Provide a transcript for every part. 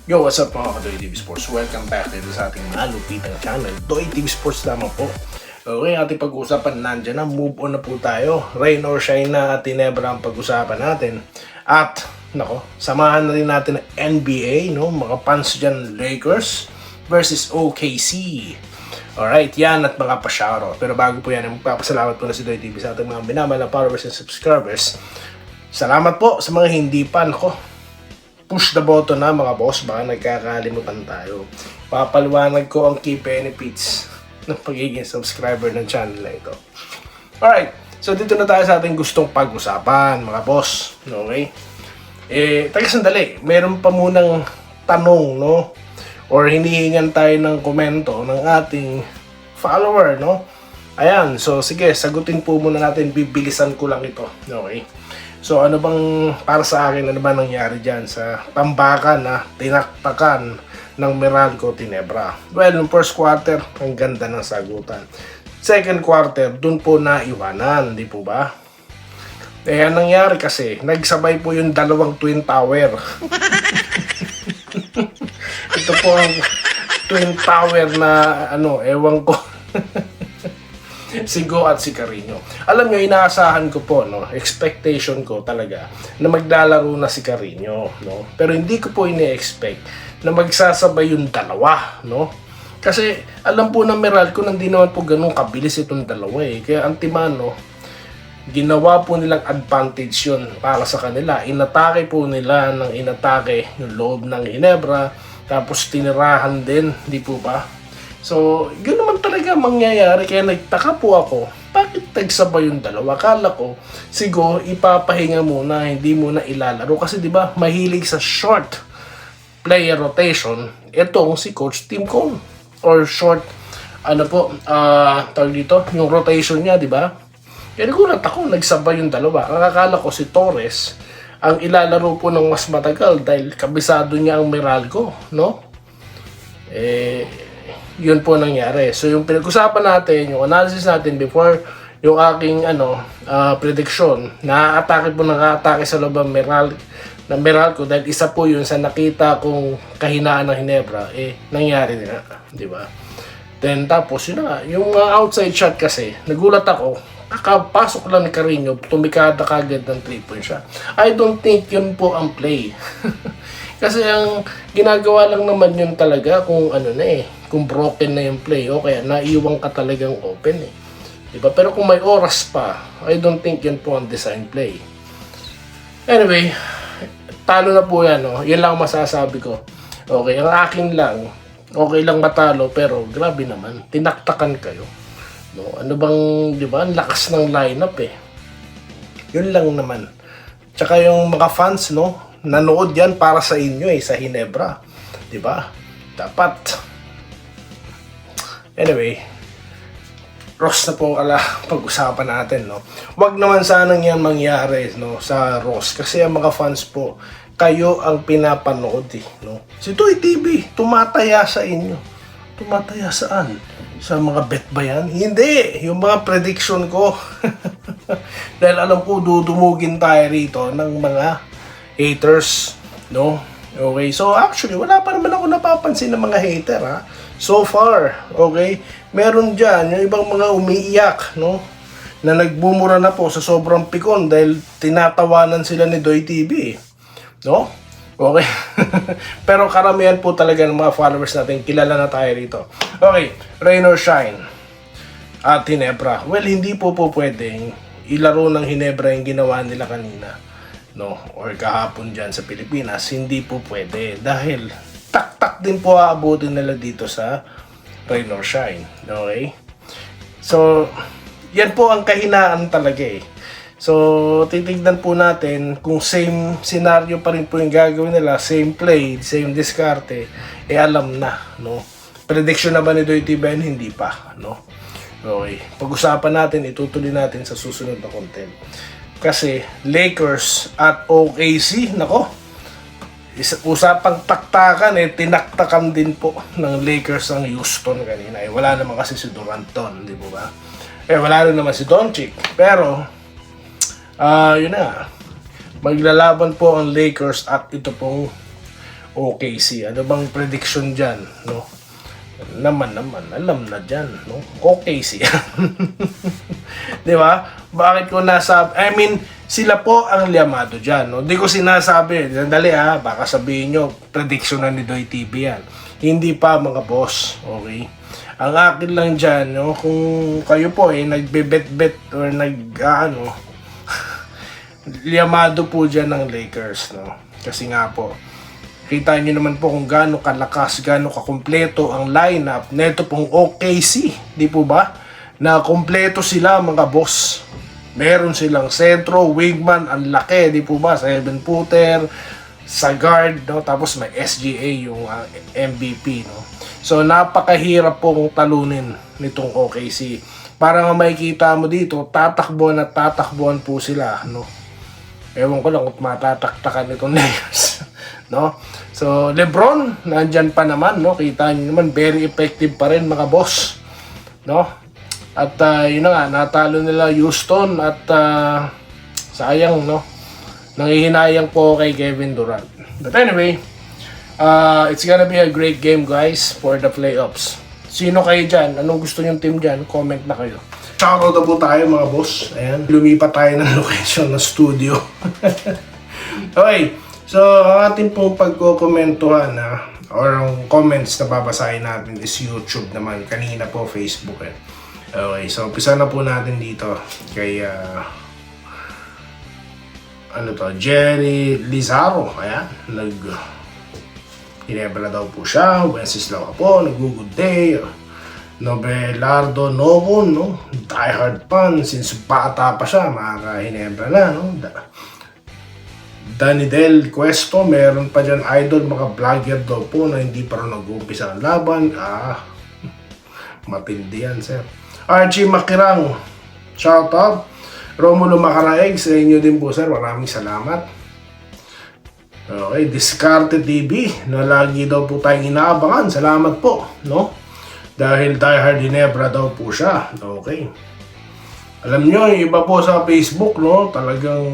Yo, what's up mga ka-Doy TV Sports? Welcome back dito sa ating malupitang channel, Doy TV Sports lamang po. Okay, ating pag-uusapan, nandyan na, move on na po tayo. Rain or shine na at tinebra ang pag-usapan natin. At, nako, samahan na rin natin ang NBA, no? Mga fans dyan, Lakers versus OKC. Alright, yan at mga pa-shoutout. Pero bago po yan, magpapasalamat po na si Doy TV sa ating mga minamahal na followers and subscribers. Salamat po sa mga hindi pa, nako. Push the button na mga boss, baka nagkakalimutan tayo. Papaliwanag ko ang key benefits ng pagiging subscriber ng channel na ito. Alright, so dito na tayo sa ating gustong pag-usapan mga boss. Okay? Taga sandali, meron pa munang tanong, no? Or hinihingan tayo ng komento ng ating follower, no? Ayan, so sige, sagutin po muna natin, bibilisan ko lang ito. Okay? So ano bang para sa akin, ano ba nangyari dyan sa tambakan na tinaktakan ng Meralco Tinebra? Well, yung first quarter, ang ganda ng sagutan. Second quarter, dun po naiwanan, di po ba? Ang nangyari kasi, nagsabay po yung dalawang Twin Tower. Ito po ang Twin Tower na ewan ko. Si Go at si Carino. Alam nyo, inaasahan ko po, no, expectation ko talaga na maglalaro na si Carino, no? Pero hindi ko po ini-expect na magsasabay yung dalawa, no? Kasi alam po ng Meralco na hindi naman po ganun kabilis itong dalawa eh. Kaya Antimano, ginawa po nilang advantage yun para sa kanila. Inatake po nila ng inatake yung loob ng Ginebra, tapos tinirahan din, di po ba? So, yun naman talaga mangyayari. Kaya nagtaka po ako, bakit nagsabay yung dalawa? Akala ko, siguro ipapahinga muna, hindi muna ilalaro. Kasi di ba mahilig sa short player rotation, itong si Coach Tim Cone. Or short, tawag dito, yung rotation niya, di ba? Kaya nagulat ako, nagsabay yung dalawa. Ang akala ko si Torres ang ilalaro po ng mas matagal dahil kabisado niya ang Meralco, no? Yun po nangyari. So yung pinag-usapan natin, yung analysis natin before yung aking prediction, na-atake po naka-atake sa loob ng Meralco dahil isa po yun sa nakita kong kahinaan ng Ginebra, nangyari na, di ba? Then tapos yun na, yung outside shot kasi, nagulat ako, kakapasok lang ni Carino, tumikada kagad ng 3-point shot. I don't think yun po ang play. Kasi ang ginagawa lang naman yun talaga kung kung broken na yung play o kaya naiwang ka talagang open eh. Diba? Pero kung may oras pa, I don't think yun po ang design play. Anyway, talo na po yan, no? Yun lang masasabi ko. Okay, ang akin lang, okay lang matalo pero grabe naman, tinaktakan kayo. No? Ano bang, di ba? Ang lakas ng lineup eh. Yun lang naman. Tsaka yung mga fans, no? Nanood yan para sa inyo sa Ginebra. 'Di ba? Dapat. Anyway, Ross na po pag-usapan natin, no. Wag naman sanang yan mangyari, no, sa Ross kasi ang mga fans po, kayo ang pinapanood, no. Si Doy TV tumataya sa inyo. Tumataya saan? Sa mga bet ba yan? Hindi, yung mga prediction ko. Dahil alam ko dudumugin tayo rito ng mga haters, no? Okay, so actually, wala pa naman ako napapansin ng mga hater, ha? So far, okay? Meron dyan, yung ibang mga umiiyak, no? Na nagbumura na po sa sobrang pikon dahil tinatawanan sila ni Doy TV, no? Okay? Pero karamihan po talaga ng mga followers natin, kilala na tayo rito. Okay, rain or shine at Ginebra. Well, hindi po pwedeng ilaro ng Ginebra yung ginawa nila kanina, no, or kahapon dyan sa Pilipinas. Hindi po pwede dahil tak-tak din po aabutin nila dito sa rain or shine. Okay? So, yan po ang kahinaan talaga eh. So, titignan po natin kung same scenario pa rin po yung gagawin nila, same play, same diskarte, alam na, no? Prediction na ba ni Doy TV? Hindi pa, no? Okay. Pag-usapan natin, itutuloy natin sa susunod na content. Kasi Lakers at OKC, nako, usapang taktakan tinaktakan din po ng Lakers ang Houston kanina. Wala naman kasi si Durant doon, di ba? Wala rin naman si Doncic. Pero, yun na. Maglalaban po ang Lakers at ito pong OKC. Ano bang prediction dyan, no? Naman, alam na dyan, no? OKC. Di ba? Bakit ko nasabi? I mean, sila po ang liyamado dyan, no? Di ko sinasabi. Dali baka sabihin nyo, prediction na ni Doy TV yan. Hindi pa, mga boss, okay? Ang akin lang dyan, no? Kung kayo po nagbe-bet-bet or liyamado po dyan ng Lakers, no? Kasi nga po, kita nyo naman po kung gaano kalakas, gaano kakumpleto ang lineup neto pong OKC, di po ba? Na kumpleto sila, mga boss. Meron silang sentro, wingman, ang laki, di po ba? 7-footer, sa guard, no? Tapos may SGA yung MVP, no? So napakahirap po kung talunin nitong OKC. Para nga makikita mo dito, tatakbuhan po sila, no? Ewan ko lang kung matataktakan itong Lakers. No? So, LeBron, nandyan pa naman, no? Kita niyo naman, very effective pa rin, mga boss. No? At yun na nga, natalo nila Houston at sayang, no? Nangihinayang po kay Kevin Durant. But anyway, it's gonna be a great game, guys, for the playoffs. Sino kayo dyan? Anong gusto nyong team dyan? Comment na kayo. Shoutout na po tayo, mga boss. Ayan, lumipat tayo ng location ng studio. Okay. So, ang ating pong pagkokomentuhan or ang comments na babasahin natin is YouTube naman. Kanina po Facebook Okay, so umpisa na po natin dito kay Jerry Lizaro. Ayan, Ginebra daw po siya. Wenceslao po, nag-good day. Nobelardo Novon, no? Die hard fan since bata pa siya, makaka-Ginebra na, no? Danny Del Cuesto, meron pa dyan idol, mga vlogger daw po na hindi pa rin nag-uumpisa ang laban. Matindi yan, sir. Archie Makirang, shout out. Romulo Macaraeg, sa inyo din po, sir. Maraming salamat. Okay, Discarte TV, na lagi daw po tayong inaabangan. Salamat po, no? Dahil diehard Ginebra daw po siya. Okay. Alam nyo, yung iba po sa Facebook, no? Talagang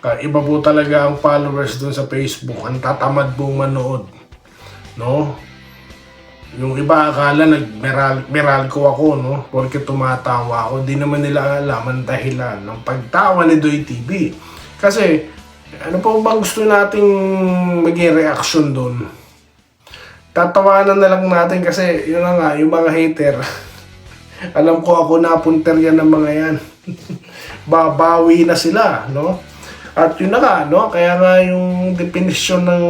iba po talaga ang followers dun sa Facebook. Ang tatamad pong manood. No? Yung iba akala nag-meral ko ako, no? Porque tumatawa ako. Di naman nila alam ang dahilan ng pagtawa ni Doy TV. Kasi, ano po bang gusto nating maging reaction dun? Tatawanan na lang natin kasi yun na nga, yung mga hater. Alam ko ako napunter yan ng mga yan. Babawi na sila, no? At yun na nga, no? Kaya nga yung definition ng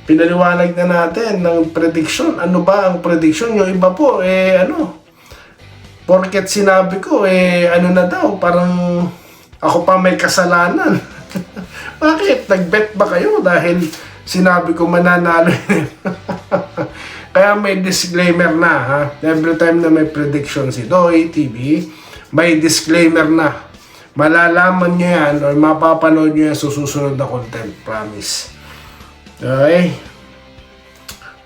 pinaliwanag na natin ng prediction. Ano ba ang prediction? Yung iba po, porket sinabi ko, na daw, parang ako pa may kasalanan. Bakit? Nag-bet ba kayo dahil sinabi ko mananalo? Kaya may disclaimer na, ha? Every time na may prediction si Doy TV, may disclaimer na. Malalaman nyo yan or mapapanood nyo yan sa susunod na content. Promise. Okay.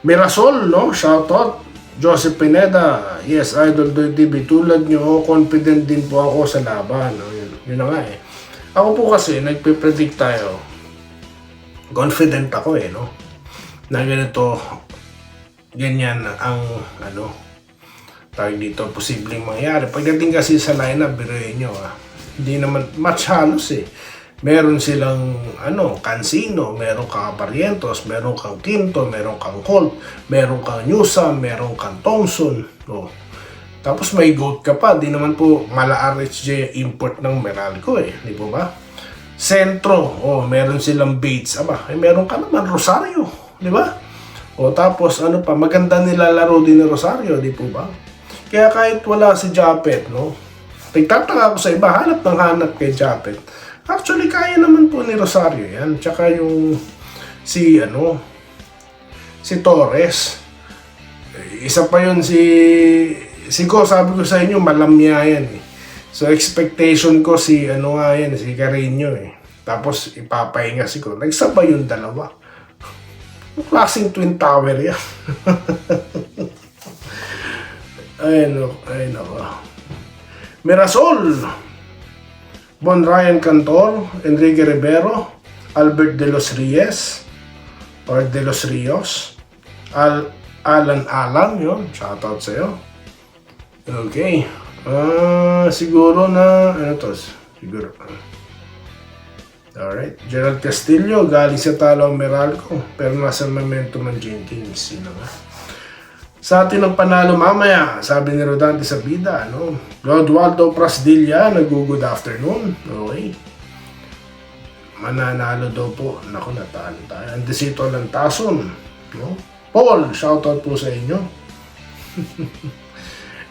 Mirasol, no? Shoutout. Joseph Pineda. Yes, Idol Doy TV. Tulad nyo, confident din po ako sa laban. No? Yun na nga Ako po kasi, nagpipredict tayo. Confident ako no? Na ganito, ganyan ang tawag dito, posibleng mangyari. Pagdating kasi sa lineup, biruin nyo hindi naman match halos Meron silang Cancino, meron kang Barrientos, meron kang Quinto, meron kang Colt, meron kang Newsome, meron kang Thompson, no? Tapos may GOAT ka pa, di naman po mala RHJ import ng Meralco di po ba? Sentro, meron silang Bates, meron ka naman Rosario, di ba? Tapos pa, maganda nilalaro din ni Rosario, di po ba? Kaya kahit wala si Japet, no? Nagtataka ako sa iba, hanap kay Japet. Actually, kaya naman po ni Rosario yan. Tsaka yung si Torres. Isa pa yun si Ko, sabi ko sa inyo, malamya yan So, expectation ko si si Carreño Tapos, ipapahinga si Ko. Nagsabay yung dalawa. Klaseng Twin Tower yan. Ayun ako. Mirasol, Bon Ryan Cantor, Enrique Rivero, Albert De Los Reyes or De Los Rios, Alan, yun, shoutout sa'yo. Okay, siguro na, ano to, siguro, alright, Gerald Castillo, galing sa talo ang Meralco, pero nasa Memento man Jenkins, yun nga. Sa atin ang panalo mamaya, sabi ni Rodante sa bida, no? Rodwaldo Prasdilla, nag-good afternoon. Okay. Mananalo daw po. Naku, natalo tayo. Andesito Lantason, no? Paul, shoutout po sa inyo.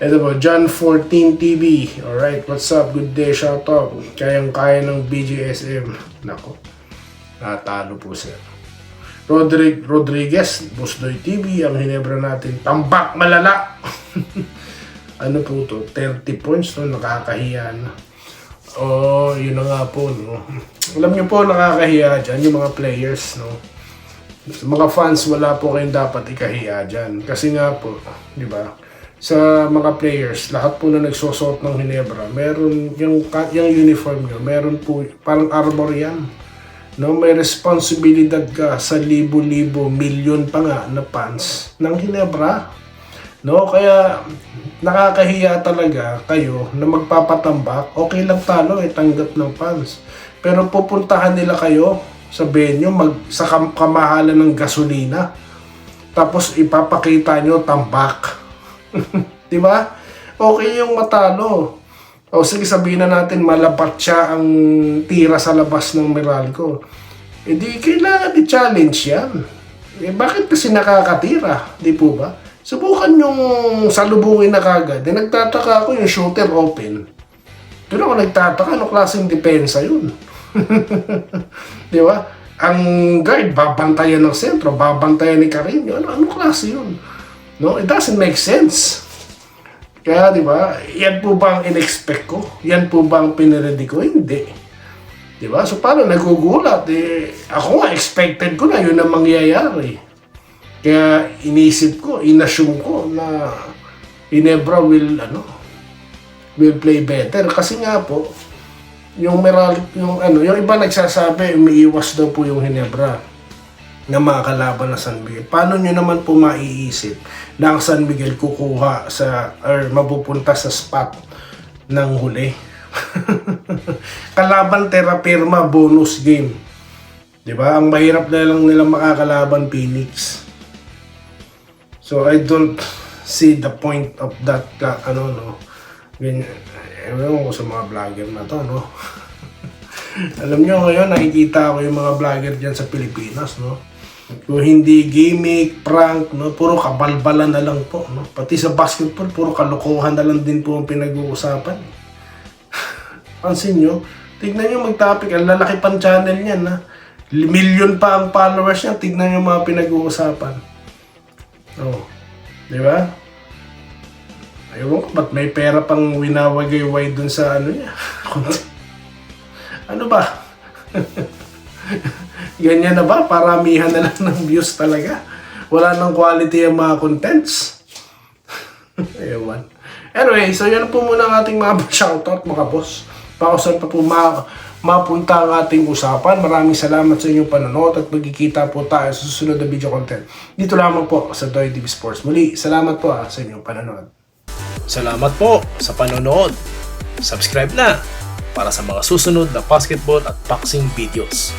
Ito po, John 14 TV. Alright, what's up? Good day, shoutout. Kayang-kaya ng BGSM. Naku, natalo po sir. Rodriguez, Busdoy TV, ang Hinebra natin, tambak malala. Ano po to? 30 points, no? Nakakahiya na. Oh, yun na nga po, no? Alam niyo po, nakakahiya dyan, yung mga players, no? Sa mga fans, wala po kayong dapat ikahiya dyan. Kasi nga po, di ba? Sa mga players, lahat po na nagsusot ng Hinebra, meron yung uniform nyo, meron po, parang armor yan. No, may responsibilidad ka sa libo-libo, milyon pa nga na fans ng Hinebra. No, kaya nakakahiya talaga kayo na magpapatambak. Okay lang talo, tanggap ng fans. Pero pupuntahan nila kayo sa venue sa kamahalan ng gasolina. Tapos ipapakita nyo tambak. 'Di ba? Okay yung matalo. O sige, sabihin na natin malapat siya ang tira sa labas ng Meralco. E di kailangan i-challenge yan. Eh bakit kasi nakakatira? Di po ba? Subukan yung salubungin na kagad. Eh nagtataka ako yung shooter open. Doon ako nagtataka, ano klaseng depensa yun? Di ba? Ang guard, babantayan ng sentro, babantayan ni Carino. Ano klase yun? No? It doesn't make sense. Kaya, di ba, yan po ba ang in-expect ko? Yan po ba ang piniredy ko? Hindi. Di ba? So, paano nagugulat? Ako nga, expected ko na yun ang mangyayari. Kaya, inisip ko, inassume ko na Hinebra will play better. Kasi nga po, yung iba nagsasabi, umiiwas daw po yung Hinebra na mga kalaban na San Miguel. Paano nyo naman po maiisip na ang San Miguel kukuha or mapupunta sa spot ng huli? Kalaban terra firma bonus game. 'Di ba? Ang mahirap na lang nila makakalaban Phoenix. So I don't see the point of that Ewan ko sa mga vlogger na to, no? Alam nyo ngayon, nakikita ko yung mga vlogger dyan sa Pilipinas, no? Kung hindi gimmick, prank, no? Puro kabalbalan na lang po, no? Pati sa basketball, puro kalokohan na lang din po ang pinag-uusapan. Pansin nyo, tignan nyo mag-topic, ang lalaki pang channel niyan, na million pa ang followers niya, tignan nyo mga pinag-uusapan. Oh, di ba? Ayaw ko, ba't may pera pang winawagay-way dun sa niya? Ano ba? Ganyan na ba? Paramihan na lang ng views talaga. Wala nang quality ang mga contents. Ewan. Anyway, so yan po muna ang ating mga shoutout mga boss. Pausan pa po mapunta ang ating usapan. Maraming salamat sa inyong panonood at magkikita po tayo sa susunod na video content. Dito lamang po sa Doy TV Sports. Muli, salamat po sa inyong panonood. Salamat po sa panonood. Subscribe na para sa mga susunod na basketball at boxing videos.